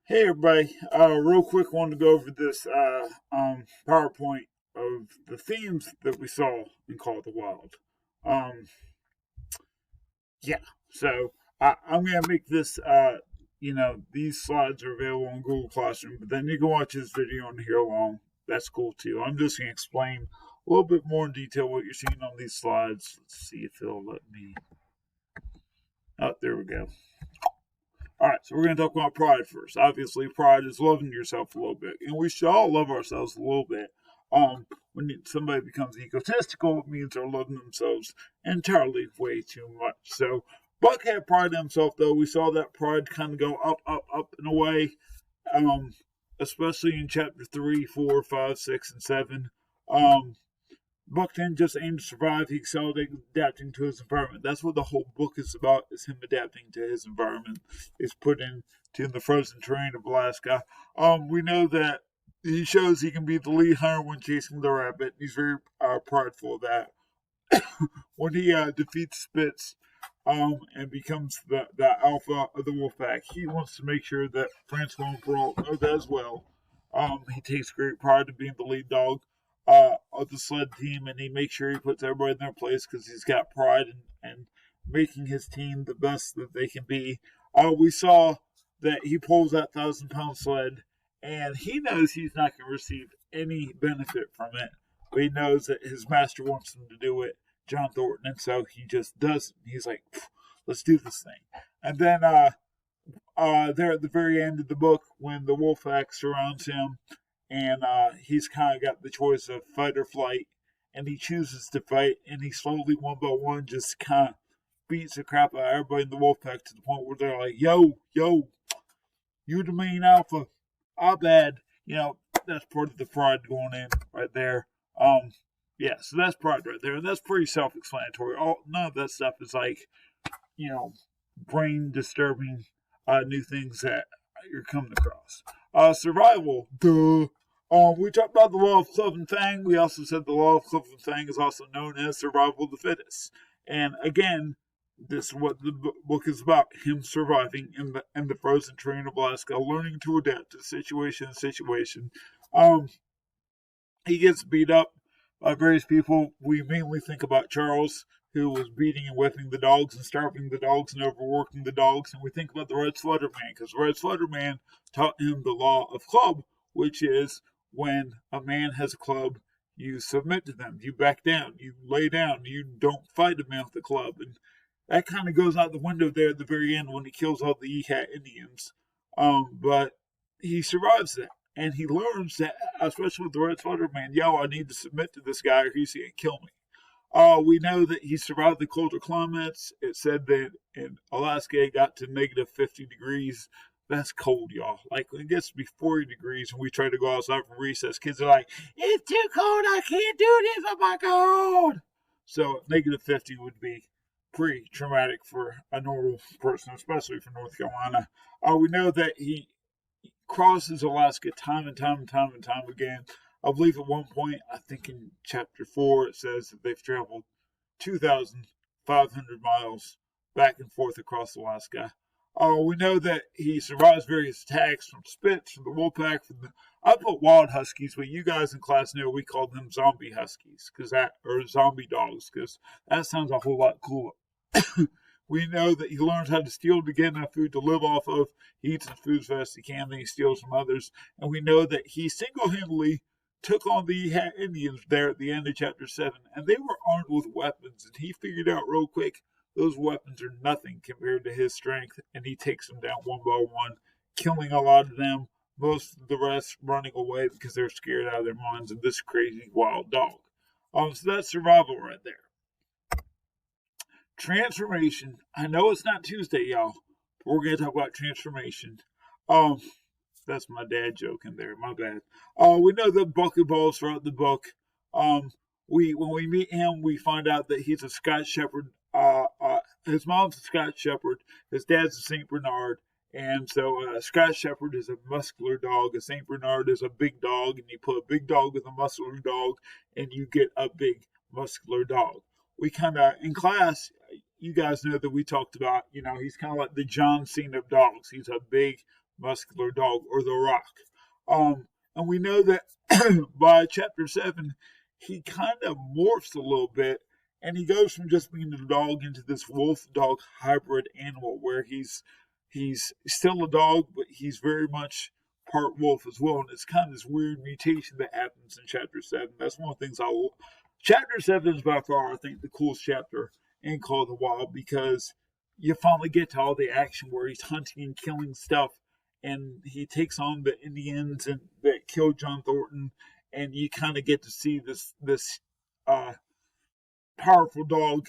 Hey everybody, real quick, wanted to go over this PowerPoint of the themes that we saw in Call of the Wild. Um, yeah, so I'm gonna make this. These slides are available on Google Classroom, but then you can watch this video and hear along. That's cool too. I'm just gonna explain a little bit more in detail what you're seeing on these slides. Let's see if it'll let me. Oh, there we go. All right, so we're going to talk about pride first. Obviously, pride is loving yourself a little bit, and we should all love ourselves a little bit. When somebody becomes egotistical, it means they're loving themselves entirely way too much. So, Buck had pride in himself, though. We saw that pride kind of go up, up, up and away, um, especially in chapter 3, 4, 5, 6, and 7. Buck didn't just aim to survive, he excelled at adapting to his environment. That's what the whole book is about, is him adapting to his environment. Is put into the frozen terrain of Alaska. We know that he shows he can be the lead hunter when chasing the rabbit. He's very prideful of that. When he defeats Spitz and becomes the alpha of the wolf pack, he wants to make sure that Francois and Perrault know that as well. He takes great pride in being the lead dog of the sled team, and he makes sure he puts everybody in their place because he's got pride and making his team the best that they can be. We saw that he pulls that 1,000-pound sled, and he knows he's not going to receive any benefit from it, but he knows that his master wants him to do it, John Thornton, and so he just does it. He's like, let's do this thing. And then there at the very end of the book, when the wolf pack surrounds him, and he's kind of got the choice of fight or flight, and he chooses to fight, and he slowly, one by one, just kind of beats the crap out of everybody in the wolf pack to the point where they're like, yo, you the main alpha, I'm bad. That's part of the pride going in right there. So that's pride right there, and that's pretty self-explanatory. None of that stuff is like, brain disturbing new things that you're coming across. Survival, duh. We talked about the law of Clove and Fang. We also said the law of Clove and Fang is also known as survival of the fittest. And again, this is what the book is about: him surviving in the frozen terrain of Alaska, learning to adapt to situation. He gets beat up by various people. We mainly think about Charles, who was beating and whipping the dogs and starving the dogs and overworking the dogs. And we think about the Red Sweater Man, because the Red Sweater Man taught him the law of club, which is when a man has a club, you submit to them, you back down, you lay down, you don't fight a man with a club. And that kind of goes out the window there at the very end when he kills all the Yehat Indians. But he survives that. And he learns that, especially with the Red Sweater Man, I need to submit to this guy or he's going to kill me. We know that he survived the colder climates. It said that in Alaska it got to negative 50 degrees. That's cold, y'all. Like, when it gets to be 40 degrees and we try to go outside for recess, kids are like, it's too cold, I can't do this, oh my God. So, negative 50 would be pretty traumatic for a normal person, especially for North Carolina. We know that he crosses Alaska time and time again. I believe at one point, I think in chapter 4, it says that they've traveled 2,500 miles back and forth across Alaska. We know that he survives various attacks from Spitz, from the Wolfpack, I put wild huskies, but you guys in class know we call them zombie huskies, or zombie dogs, because that sounds a whole lot cooler. We know that he learns how to steal to get enough food to live off of. He eats as food as fast as he can, then he steals from others. And we know that he single-handedly took on the Indians there at the end of chapter 7, and they were armed with weapons, and he figured out real quick those weapons are nothing compared to his strength, and he takes them down one by one, killing a lot of them, most of the rest running away because they're scared out of their minds of this crazy wild dog. So that's survival right there. Transformation. I know it's not Tuesday, y'all, but we're going to talk about transformation. That's my dad joke in there. My bad. We know that Buck evolves throughout the book. When we meet him, we find out that he's a Scotch Shepherd. His mom's a Scotch Shepherd. His dad's a Saint Bernard. And so a Scotch Shepherd is a muscular dog. A Saint Bernard is a big dog. And you put a big dog with a muscular dog, and you get a big muscular dog. We kind of, in class, you guys know that we talked about, he's kind of like the John Cena of dogs. He's a big, muscular dog, or the Rock. And we know that by chapter 7, he kind of morphs a little bit, and he goes from just being a dog into this wolf-dog hybrid animal, where he's still a dog, but he's very much part wolf as well. And it's kind of this weird mutation that happens in chapter 7. That's one of the things Chapter 7 is by far, I think, the coolest chapter in Call of the Wild, because you finally get to all the action where he's hunting and killing stuff, and he takes on the Indians and that killed John Thornton, and you kind of get to see this powerful dog,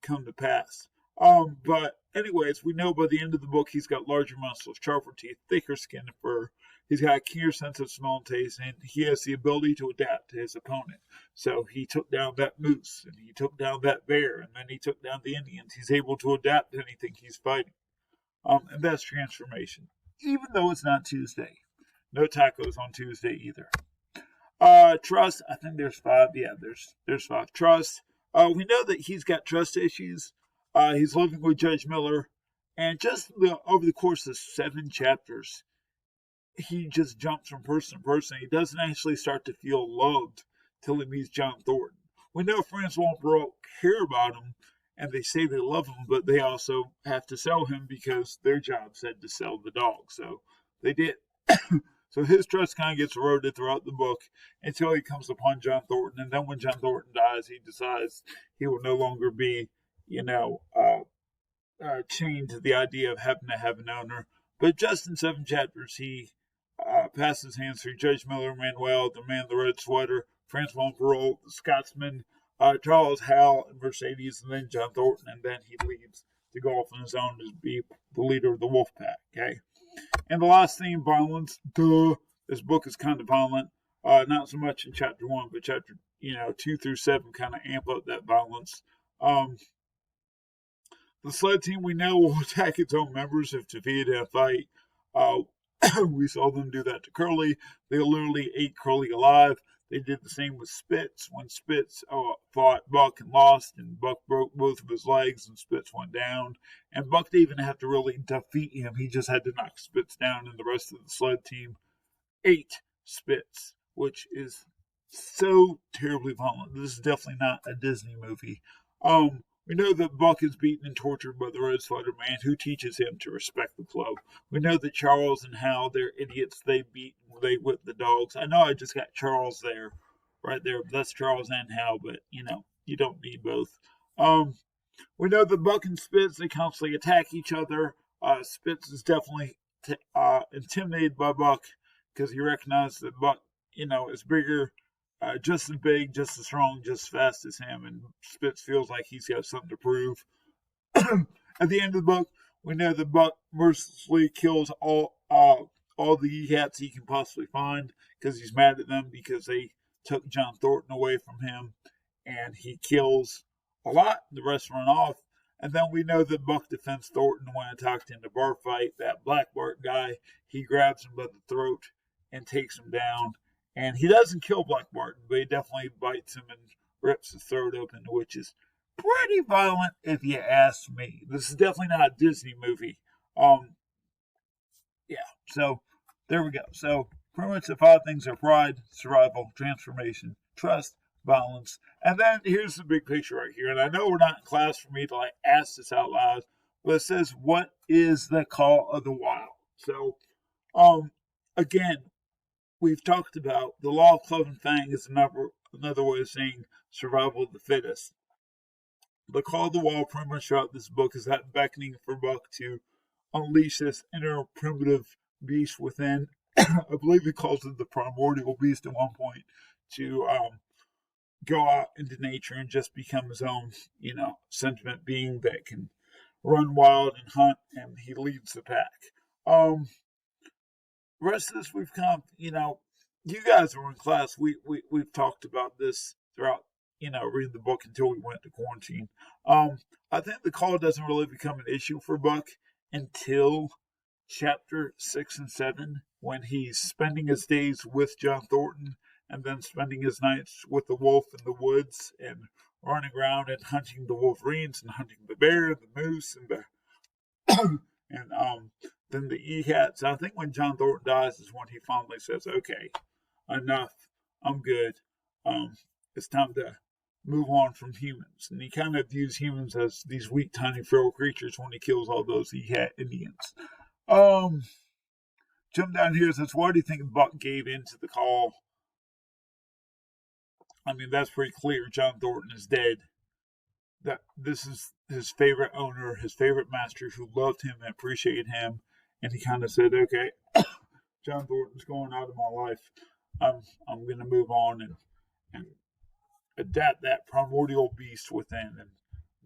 come to pass. But anyways, we know by the end of the book he's got larger muscles, sharper teeth, thicker skin and fur. He's got a keener sense of smell and taste, and he has the ability to adapt to his opponent. So he took down that moose, and he took down that bear, and then he took down the Indians. He's able to adapt to anything he's fighting. And that's transformation. Even though it's not Tuesday. No tacos on Tuesday either. Trust, I think there's 5. Yeah, there's 5. Trust. We know that he's got trust issues. He's living with Judge Miller. And just over the course of 7 chapters, he just jumps from person to person. He doesn't actually start to feel loved till he meets John Thornton. We know Francois Perrault care about him, and they say they love him, but they also have to sell him because their job said to sell the dog. So they did. So his trust kind of gets eroded throughout the book until he comes upon John Thornton. And then when John Thornton dies, he decides he will no longer be, chained to the idea of having to have an owner. But just in 7 chapters, he passes hands through Judge Miller, Manuel, the man in the red sweater, Francois Perrault, the Scotsman, Charles, Hal, and Mercedes, and then John Thornton, and then he leaves to go off on his own to be the leader of the wolf pack, okay? And the last theme, violence. Duh. This book is kind of violent. Not so much in chapter 1, but chapter 2 through 7 kind of amp up that violence. The sled team, we know, will attack its own members if defeated in a fight. We saw them do that to Curly. They literally ate Curly alive. They did the same with Spitz. When Spitz fought Buck and lost, and Buck broke both of his legs, and Spitz went down. And Buck didn't even have to really defeat him. He just had to knock Spitz down, and the rest of the sled team ate Spitz, which is so terribly violent. This is definitely not a Disney movie. We know that Buck is beaten and tortured by the Red Sweater Man, who teaches him to respect the club. We know that Charles and Hal, they're idiots. They whip the dogs. I know I just got Charles right there. But that's Charles and Hal, but, you don't need both. We know that Buck and Spitz, they constantly attack each other. Spitz is definitely intimidated by Buck because he recognizes that Buck, is bigger, just as big, just as strong, just as fast as him, and Spitz feels like he's got something to prove. At the end of the book, we know that Buck mercilessly kills all the cats he can possibly find because he's mad at them because they took John Thornton away from him, and he kills a lot. The rest run off, and then we know that Buck defends Thornton when attacked in the bar fight. That Black Bart guy, he grabs him by the throat and takes him down. And he doesn't kill Black Barton, but he definitely bites him and rips his throat open, which is pretty violent if you ask me. This is definitely not a Disney movie. So there we go. So pretty much the 5 things are pride, survival, transformation, trust, violence. And then here's the big picture right here. And I know we're not in class for me to ask this out loud, but it says, what is the Call of the Wild? So, again, we've talked about the law of Clove and Fang is another way of saying survival of the fittest. The Call of the Wild pretty much throughout this book is that beckoning for Buck to unleash this inner primitive beast within. I believe he calls it the primordial beast at one point, to go out into nature and just become his own, sentient being that can run wild and hunt, and he leads the pack. Rest of this we've come, you guys were in class. We've talked about this throughout, reading the book until we went to quarantine. I think the call doesn't really become an issue for Buck until chapter 6 and 7, when he's spending his days with John Thornton and then spending his nights with the wolf in the woods and running around and hunting the wolverines and hunting the bear, the moose, and the than the EHATs. I think when John Thornton dies is when he finally says, okay, enough, I'm good. It's time to move on from humans. And he kind of views humans as these weak, tiny, feral creatures when he kills all those EHAT Indians. Jim down here says, why do you think Buck gave in to the call? I mean, that's pretty clear. John Thornton is dead. That this is his favorite owner, his favorite master who loved him and appreciated him. And he kind of said, okay, John Thornton's going out of my life. I'm going to move on and adapt that primordial beast within and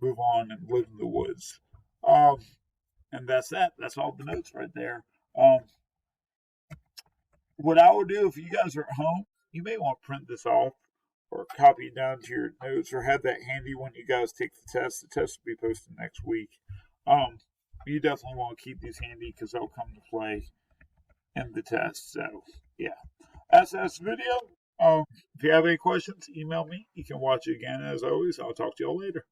move on and live in the woods. And that's that. That's all the notes right there. What I would do if you guys are at home, you may want to print this off or copy it down to your notes or have that handy when you guys take the test. The test will be posted next week. You definitely want to keep these handy because they'll come to play in the test. So, yeah. That's the video. If you have any questions, email me. You can watch it again as always. I'll talk to y'all later.